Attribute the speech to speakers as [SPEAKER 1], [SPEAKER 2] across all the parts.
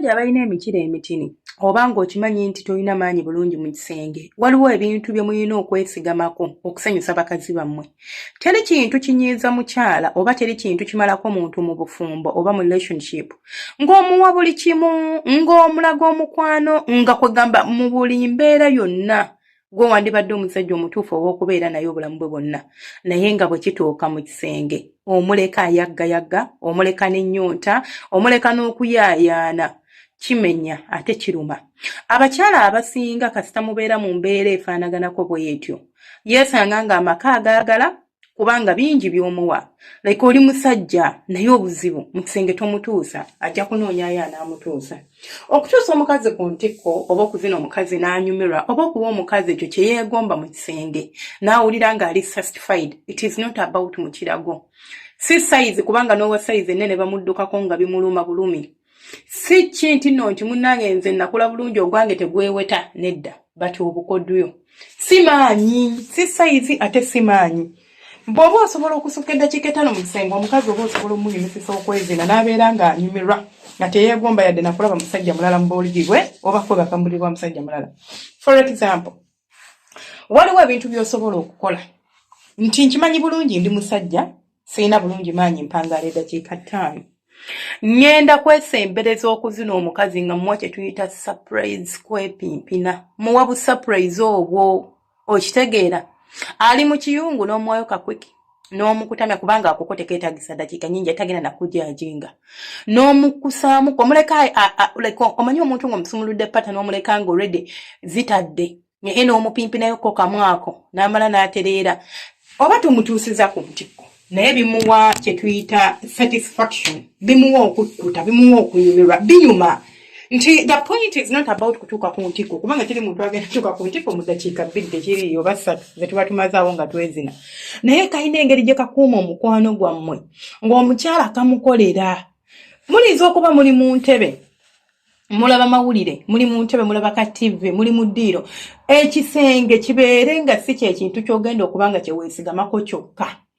[SPEAKER 1] abasajja abalina emikira emitini oba ng'okimanyi nti tolina maanyi bulungi mu kisenge waliwo ebintu bye mulina okwesigamako okusanyusa bakazi bammwe. Teri kintu kinyiiza mukyala oba teri kintu kimalako muntu mu bufumbo oba mu relationship ng'omuwa buli kimu, ng'omulaga omukwano, nga kwegamba mu buli mbeera yonna gwe wandibadde omusajja omutuufu ow'okubeera naye obulamu bwe bwonna, naye nga bwe kituuka mu kisenge omuleka ayaggayagga, omuleka n'ennyonta, omuleka n'okuyaayaana, kimenya ate kiruma. Abakyala abasinga kasita mubeera mu mbeera efaanaganako bw'etyo yeesanga ng'amaka agaagala kubanga bingi by'omuwa. Like oli musajja naye obuzibu mu kisenge tomutuusa, ajja kunoonyaayo anaamutuusa. Okutuusa omukazi ku ntikko oba okuzina omukazi n'anyumirwa oba okuba omukazi ekyo kye yeegomba mu kisenge n'awulira ng'ali satisfied. It is not about mu kirago. Si size kubanga n'owa size ennene bamuddukako nga bimuluma bulumi. Si kinti nno nti munnange nze nakula bulungi ogwange tegweweta nedda bati obukodyo. Si maanyi, si size ate si maanyi. Bw'oba osobola okusukka eddakiika 5 mu kisenge omukazi oba osobola omunyumisisa okwezina n'abeera ng'anyumirwa nga teyeegomba yadde nakulaba musajja mulala mu buuligi bwe oba kwebaka mu buliri bwa musajja mulala. For example, waliwo ebintu by'osobola okukola nti nkimanyi bulungi ndi musajja sirina bulungi maanyi mpangaala eddakiika 5. Ngenda kwesembereza okuzina omukazi nga muwa kye tuyita surprise kwepimpina. Muwa bu surprise obwo okitegeera. Ali mu kiyungu n'omuwayo kakwiki n'omukutamya kubanga akoko tekeetagisa ddakiika nnyingi atagenda nakujajinga n'omukusaamu omuleka omanyi omuntu ng'omusumuludde pata n'omuleka nga already zitadde naye n'omupimpinayoko kamwako n'amala n'atereera oba tumutuusiza ku ntikko naye bimuwa kye tuyita satisfaction, bimuwa okukkuta, bimuwa okunyumirwa, binyuma. Nti the point is not about kutuuka ku ntikko kubanga kiri muntu agenda kutuuka ku ntikko mu ddakiika 2 tekiri oba 3 ze tuba tumazaawo nga twezina. Naye kalina engeri gye kakuuma omukwano gwammwe ng'omukyala kamukolera. Muyinza okuba muli mu ntebe mulaba mawulire, muli mu ntebe mulaba ka TV, muli mu ddiiro, ekisenge kibeere nga si kyekintu ky'ogenda okubanga kye weesigamako kyokka.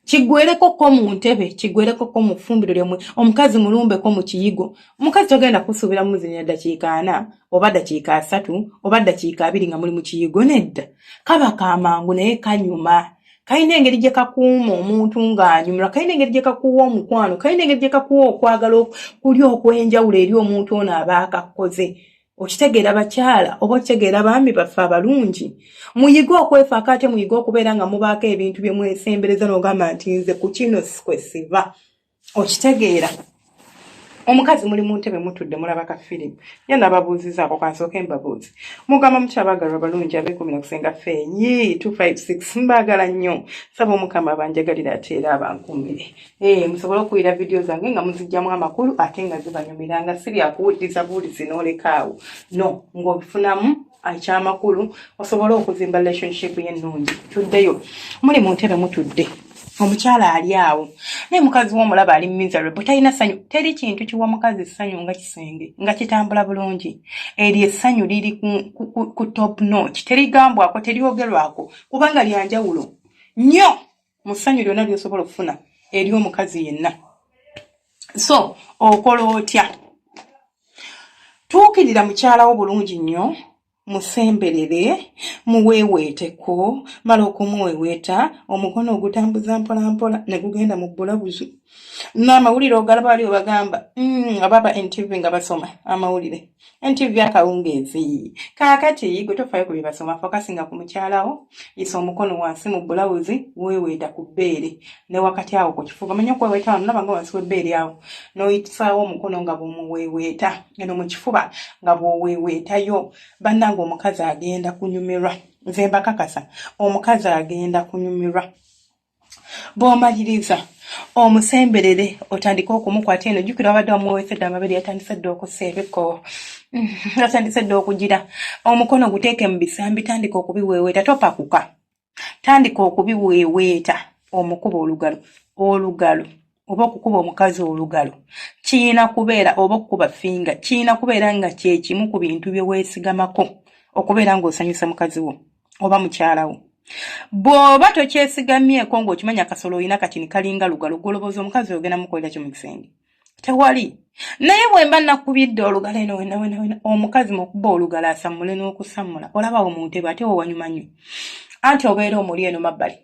[SPEAKER 1] Kigwereko ko mu ntebe, kigwereko ko mu ffumbiro lyemmwe, omukazi mulumbeko mu kiyigo. Omukazi togenda kusuubira muzinya ddakiika 4 oba ddakiika 3 oba ddakiika 2 nga muli mu kiyigo nedda. Kaba kamangu naye kanyuma. Kalina engeri gye kakuuma omuntu ng'anyumirwa, kalina engeri gye kakuwa omukwano, kalina engeri gye kakuwa okwagala kuli okw'enjawulo eri omuntu ono aba akakoze. Okitegeera bakyala oba okitegeera baami baffe abalungi. Muyige okwefaako ate muyige okubeera nga mubaako ebintu bye mwesembereza n'ogamba nti nze ku kino sikwesiba. Okitegeera omukazi muli mu ntebe mutudde mulaba ka firimu. Ye nababuuzizaako kansooke mbabuuzi. Mugamba mukyabagalwa balungi ab'ekumi na kusenga ffenyi 256 mbaagala nnyo. Saba Omukama abanjagalira ate era abankuumire. Musobole okuwulira vidiyo zange nga muzijjamu amakulu ate nga zibanyumira nga siri akuwuliriza buulizi n'olekaawo. No, ng'obifunamu ekyamakulu osobole okuzimba relationship y'ennungi. Tuddeyo. Muli mu ntebe mutudde. Omukyala ali awo. Naye mukazi w'omulaba ali miserable. Talina ssanyu. Teri kintu kiwa mukazi ssanyu nga kisenge. Nga kitambula bulungi. Eryo essanyu liri ku top notch. Terigambwako, teryogerwako. Kubanga lya njawulo nnyo mu ssanyu lyonna ly'osobola okufuna eri omukazi yenna. So, okola otya? Tuukirira mukyala wo bulungi nnyo. Musemberere, muweeweeteko, mala okumuweeweeta, omukono ogutambuza mpola mpola ne gugenda mu bulabuzi. N'amawulire ogalaba ali obagamba, ababa NTV nga basoma amawulire. NTV akawungeezi. Kaakati gwe tofaayo ku bye basoma, fokasinga ku mukyalawo, yisa omukono wansi mu bulawuzi, weeweeta ku bbeere. Ne wakati awo ku kifuba. Manya okweweeta wano nalaba nga wansi w'ebbeere awo. N'oyisaawo omukono nga bw'omuweeweeta. Eno mu kifuba nga bw'oweeweetayo. Bannange omukazi agenda kunyumirwa. Nze mbakakasa. Omukazi agenda kunyumirwa. Bw'omaliriza omusemberere otandika okumukwata eno jjukira abadde omuweesedde amabere yatandise dda okuseebeko. Yatandise dda okugira. Omukono guteeke mu bisambi tandika okubiweeweeta topakuka. Tandika okubiweeweeta omukuba olugalo. Olugalo. Oba okukuba omukazi olugalo. Kiyina kubeera oba okukuba finga. Kiyina kubeera nga kye kimu ku bintu bye weesigamako okubeera ng'osanyusa mukazi wo oba mukyala wo. Bw'oba tokyesigamyeko ng'okimanya kasolo olina katini kalinga lugalo gw'olowooza omukazi ogenda mukolera ki mu kisenge. tewali. Naye bwemba nakubidde olugalo eno wena omukazi mukuba olugalo asammule n'okusammula olaba omuntu eba ate wanyuma nnyo anti obeera omuli eno mabbali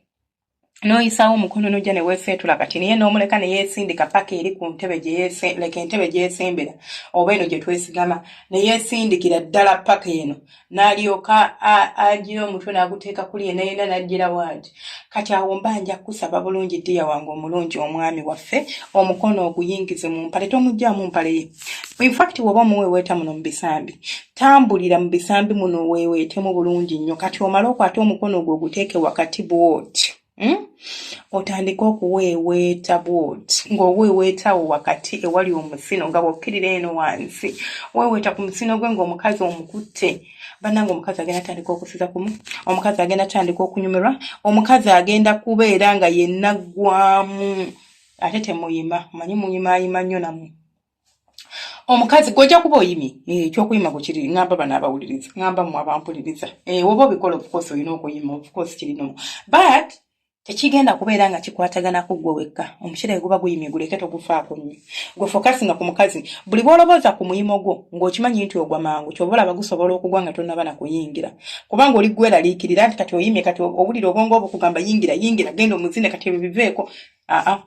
[SPEAKER 1] n'oyisaawo omukono n'ojja ne weeseetula kati naye n'omuleka ne yeesindika paka eri ku ntebe leka entebe gye yeesembera oba eno gye twesigama ne yeesindikira ddala paka eno n'alyoka agira omutwe n'aguteeka kuli ye nayena n'aggira waati kati awo mba nja kusaba bulungi ddiya wange omulungi omwami waffe omukono oguyingize mu mpale tomuggyaamu mpale ye in fact woba omuweeweeta muno mu bisambi tambulira mu bisambi muno weeweetemu bulungi nnyo kati omale okwate omukono ogwo oguteeke wakati bw'oti otandika okuweeweeta bw'oti ng'oweeweetawo wakati ewali omusino nga bw'okkirira eno wansi weeweeta ku musino gwe ng'omukazi omukutte bannange omukazi agenda tandika okusiza kumu omukazi agenda tandika okunyumirwa omukazi agenda kubeera nga yenna ggwamu ate temuyima manyi muyimaayima nnyo nammwe omukazi gojja kuba oyimye ekyokuyima gwe kiri ngamba bano abawuliriza ngamba mu abampuliriza woba obikola of course olina okuyima of course kirinomu but tekigenda kubeera nga kikwataganako gwe wekka omukyere guba guyimye guleke togufaako nnyo gwe fokasinga ku mukazi buli bw'olobooza ku muyimo gwo ng'okimanyi nti ogwa mangu ky'oba olaba gusobola okugwa nga tonnaba na kuyingira kubanga oli gweraliikirira nti kati oyimye kati obulira obwongo obukugamba yingira genda omuzine kati ebyo biveeko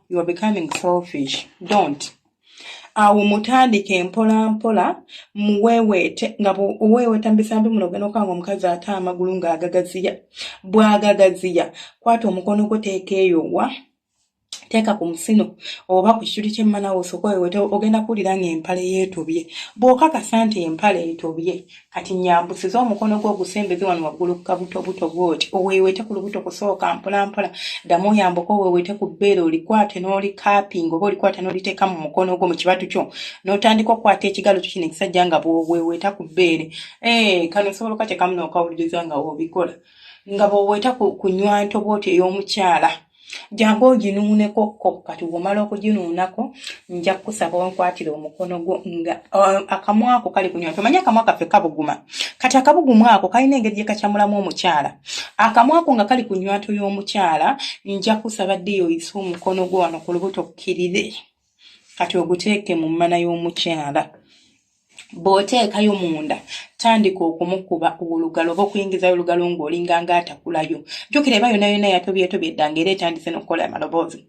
[SPEAKER 1] you are becoming selfish don't awo mutandike mpola muweeweete nga oweeweeta mu bisambi muno ogenda okanga omukazi ate amagulu ng'agagaziya bw'agagaziya kwata omukono gwo teeka eyowa teeka ku musino oba ku kituli ky'emmana osooka oweeweete ogenda kuwulira ng'empale yeetobye bw'okakasa nti empale etobye kati nyambusiza omukono gwo ogusembeze wano waggulu ku kabutobuto bw'oti oweeweete ku lubuto kusooka mpola ddamu oyambuka oweeweete ku bbeere olikwate n'olikaapinga oba olikwata n'oliteeka mu mukono gwo mu kibatu kyo n'otandika okukwata ekigalo kyo kino ekisajja nga bw'oweeweeta ku bbeere kano osobola okateekamu n'okawuliriza nga w'obikola nga bw'oweeta ku nywanto bw'oti ey'omukyala jangu oginuuneko kati bw'omala okuginuunako nja kusaba onkwatire omukono gwo nga akamwa ako kali ku nywanto omanyi akamwa kaffe kabuguma kati akabugumu ako kalina engeri gye kakyamulamu omukyala akamwa ako nga kali ku nywanto y'omukyala nja kusaba ddiyo oyise omukono gwo wano ku lubuto okkirire kati oguteeke mu mmana y'omukyala bw'oteekayo munda tandika okumukuba olugalo oba okuyingizayo olugalo ng'olinga ng'atakulayo jjukira eba yonna yatobyetobye eddanga era etandise n'okukola amaloboozi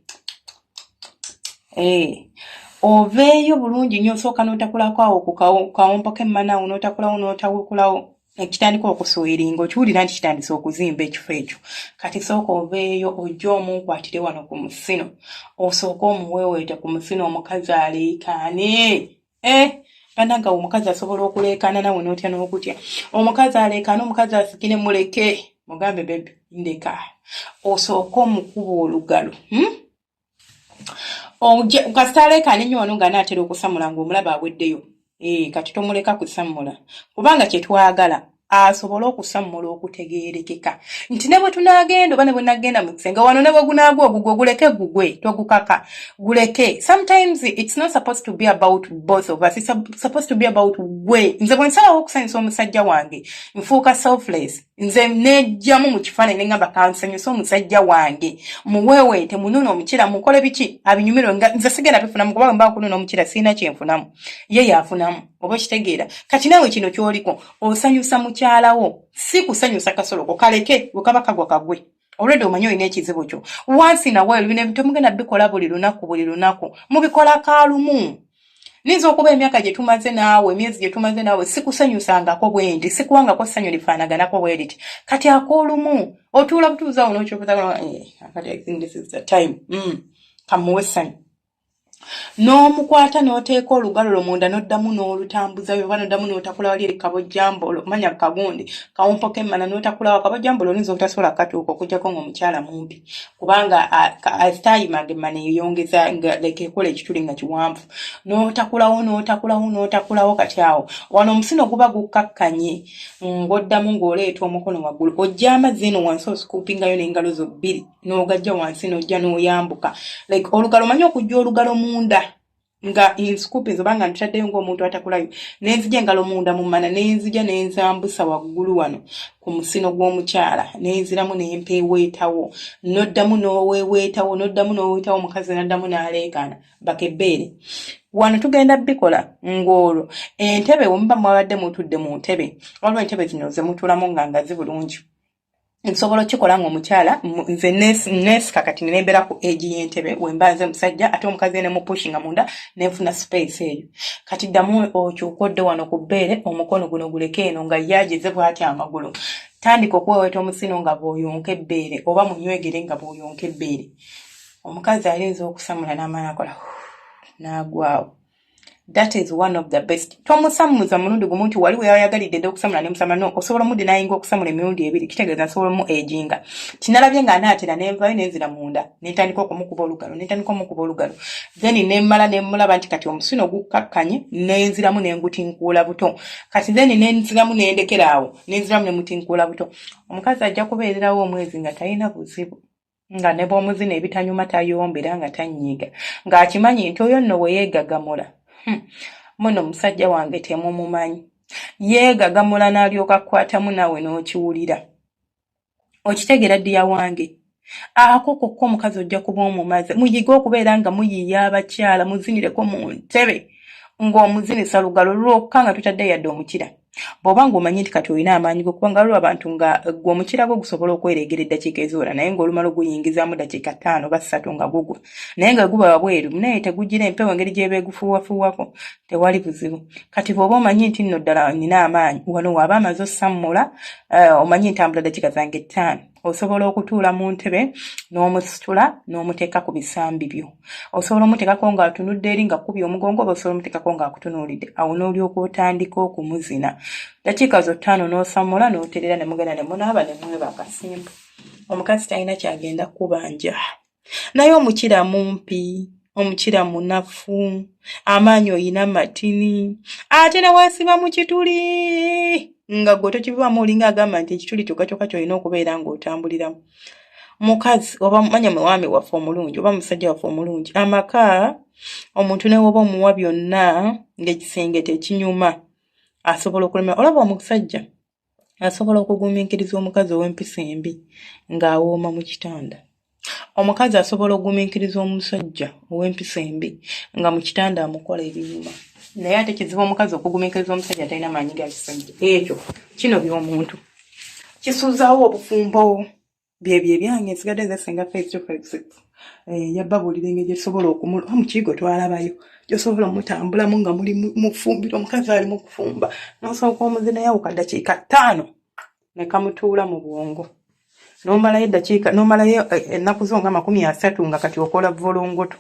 [SPEAKER 1] oveeyo bulungi nnyo osooka n'otakulako awo ku kawompo k'emmana awo n'otakulawo n'otawukulawo ekitandika okusuuyiringa okiwulira nti kitandise okuzimba ekifo ekyo kati sooka oveeyo ojja omunkwatire wano ku musino osooka omuweeweete ku musino omukazi aleekaane bannanga omukazi asobola okuleekaana nawe n'otya n'okutya omukazi aleekaana omukazi asikire muleke mugambe bebi ndeka osooka omukuba olugalo kasita aleekaana ennyo wano nga naatera okusamula ng'omulaba aweddeyo kati tomuleka kusamula kubanga kye twagala asobola okusammula okutegeerekeka nti ne bwe tunaagenda oba ne bwe nagenda mu kisenge wano ne bwe gunaagwa ogugwe guleke gugwe togukaka guleke sometimes it's not supposed to be about both of us, it's supposed to be about gwe nze bwe nsalawo okusanyusa omusajja wange nfuuka selfless nze nejjamu mu kifaananyi ne ngamba kansanyusa omusajja wange muweeweete munuuna omukira mukole biki abinyumirwe nga nze sigenda bifunamu kubanga mba kunuuna omukira sirina kyenfunamu ye yaafunamu oba okitegeera kati nawe kino ky'oliko osanyusa mukyalawo si kusanyusa kasoloko kaleke bwe kaba kagwa kagwe olwedde omanyi olina ekizibu kyo wansi nawe bino temugenda bikola buli lunaku mubikola kaalumu ninza okuba emyaka gye tumaze naawe emyezi gye tumaze naawe sikusanyusangako bwendi sikuwangako ssanyu lifaanaganako bwe liti kati akoolumu otuula butuuza awo n'okyobuza kati I think this is the time kamuwe ssanyu n'omukwata n'oteeka olugalo lwo munda n'oddamu n'olutambuzayo oba n'oddamu n'otakula wali eri kabojjambolo manya kagundi kawompo k'emmana n'otakulawo kabojjambolo oyinza obutasobola katuuka okugyako ng'omukyala mumpi kubanga asitayima ng'emmana eyongeza nga leka ekola ekituli nga kiwanvu n'otakulawo kati awo wano omusino guba gukkakkanye ng'oddamu ng'oleeta omukono waggulu ojja amazzi eno wansi osikuupingayo n'engalo zo bbiri n'ogajja wansi n'ojja n'oyambuka like olugalo manyi okujja olugalo munda nga scoopings obanga ntaddeyo ng'omuntu atakulayo nenzija engalo munda mu mana nenzija nenzambusa waggulu wano ku musino gw'omukyala nenziramu nempeeweetawo noddamu n'oweeweetawo omukazi naddamu n'aleekaana bakebbeere wano tugenda bikola ng'olwo entebe wemuba mwabadde mutudde mu ntebe waliwo entebe zino ze mutuulamu nga ngazi bulungi nsobola okikola ng'omukyala nze neesika kati nembeera ku egi y'entebe wembanze musajja ate omukazi ne mupushinga munda nenfuna space eyo kati ddamu okyukodde wano ku bbeere omukono guno guleke eno nga yagize bw'atya amagulu tandika okweweeta omusino nga bw'oyonka ebbeere oba munywegere nga bw'oyonka ebbeere omukazi ayinza okusamula n'amaana akola n'agwawo. That is one of the best. Tomusamuza mulundi gumu nti wali weyayagalidde dde okusamula ne musamula no osobola mu denying okusamula emirundi ebiri kitegeeza nsobola mu ejinga kinalabye nga anaatera nenvayo nenzira munda nentandika okumukuba olugalo then nemmala nemmulaba nti kati omusino gukkakkanye nenziramu nengutinkuula buto kati then nenziramu nendekeraawo nenziramu nemutinkuula buto omukazi ajja kubeererawo omwezi nga talina buzibu nga ne bw'omuzina ebitanyuma tayombera nga tanyiiga ng'akimanyi nti oyo nno weyeegagamula muno musajja wange temumumanyi yeegagamula n'alyoka kukwatamu naawe n'okiwulira okitegera ddiya wange ako kokka omukazi ojja kuba omumaze muyige okubeera nga muyiiya abakyala muzinireko mu ntebe ng'omuzinisa lugalo lwokka nga tutadde yadde omukira bw'oba ng'omanyi nti kati olina amaanyi g'okubanga waliwo abantu nga gwe omukira gwo gusobola okwereegera eddakiika eziwera naye ng'olumala oguyingizaamu dakiika 5 oba 3 nga gugwa naye nga guba wabweru naye tegugira empewo engeri gy'eba egufuuwafuuwako tewali buzibu kati bw'oba omanyi nti nno ddala nina amaanyi wano waaba amaze osammula omanyi ntambula dakiika zange 5 osobola okutuula mu ntebe n'omusitula n'omuteeka ku bisambi byo osobola omuteekako ng'atunudde eri nga kubye omugongo oba osobola omuteekako ng'akutunuulidde awo n'olyoka otandika okumuzina dakiika zo 5 n'osamula n'oterera ne mugenda ne munaaba ne mwebaka simple omukazi talina kyagenda kubanja naye omukira mumpi omukira munafu amaanyi oyina matini ate ne weesiba mu kituli nga gwe tokibibwamu olinga agamba nti ekituli kyokka kyolina okubeera ng'otambuliramu mukazi oba manya mwami waffe omulungi oba musajja waffe omulungi amaka omuntu ne woba omuwa byonna ng'ekisenge tekinyuma asobola okulemera olaba omusajja asobola okugumiikiriza omukazi ow'empisa embi ng'awooma mu kitanda omukazi asobola okugumiikiriza omusajja ow'empisa embi nga mu kitanda amukola ebinyuma naye ate kizibu omukazi okugumiikiriza omusajja talina maanyi ga kisajja ekyo kino by'omuntu kisuuzaawo obufumbo byebyo ebyange nsigadde nze singa face yabbabuulira engeri gyetusobola okumula mu kiigo twalabayo gyosobola omutambulamu nga muli mufumbiro omukazi ali mu kufumba n'osooka omuzinayo awo kaddakiika 5 ne kamutuula mu bwongo n'omalayo ennaku zo nga 30 nga kati okola volongoto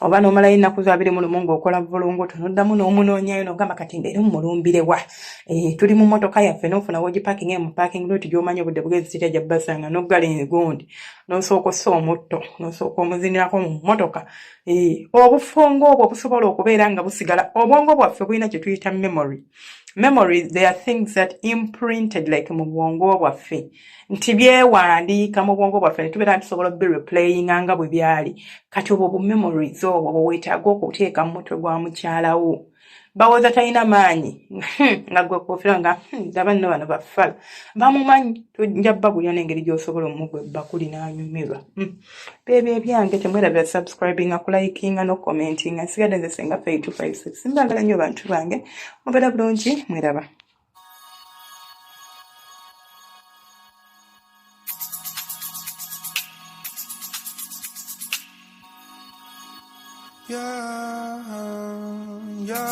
[SPEAKER 1] oba n'omalayo ennaku zo 21 ng'okola volongoto n'oddamu n'omunoonyayo n'ogamba kati mbeere mumulumbirewa tuli mu mmotoka yaffe n'ofuna wogipaakinga mu parking lot gy'omanyi obudde bugezi sitya gya basanga n'oggala engundi n'osooka ossa omutto n'osooka omuzinirako mu mmotoka obufongo obwo busobola okubeera nga busigala obwongo bwaffe bulina kye tuyita memory there are things that imprinted like mu bwongo bwaffe nti byewandiika mu bwongo bwaffe ne tubeera tusobola be replayinga nga bwe byali kati obwo memories obwo bwe weetaaga okuteeka mu mutwe gwa mukyalawo bawoza talina maanyi nga gwe koofira nga laba nno bano baffala bamumanyi tujja babulya n'engeri gy'osobola omugwa ebbakuli n'anyumirwa beebyo ebyange temwerabira subscribinga kulikinga n'okomentinga nsigadde nze Senga Faye 256 simbagala nnyo bantu bange mubeera bulungi mweraba.
[SPEAKER 2] Yeah.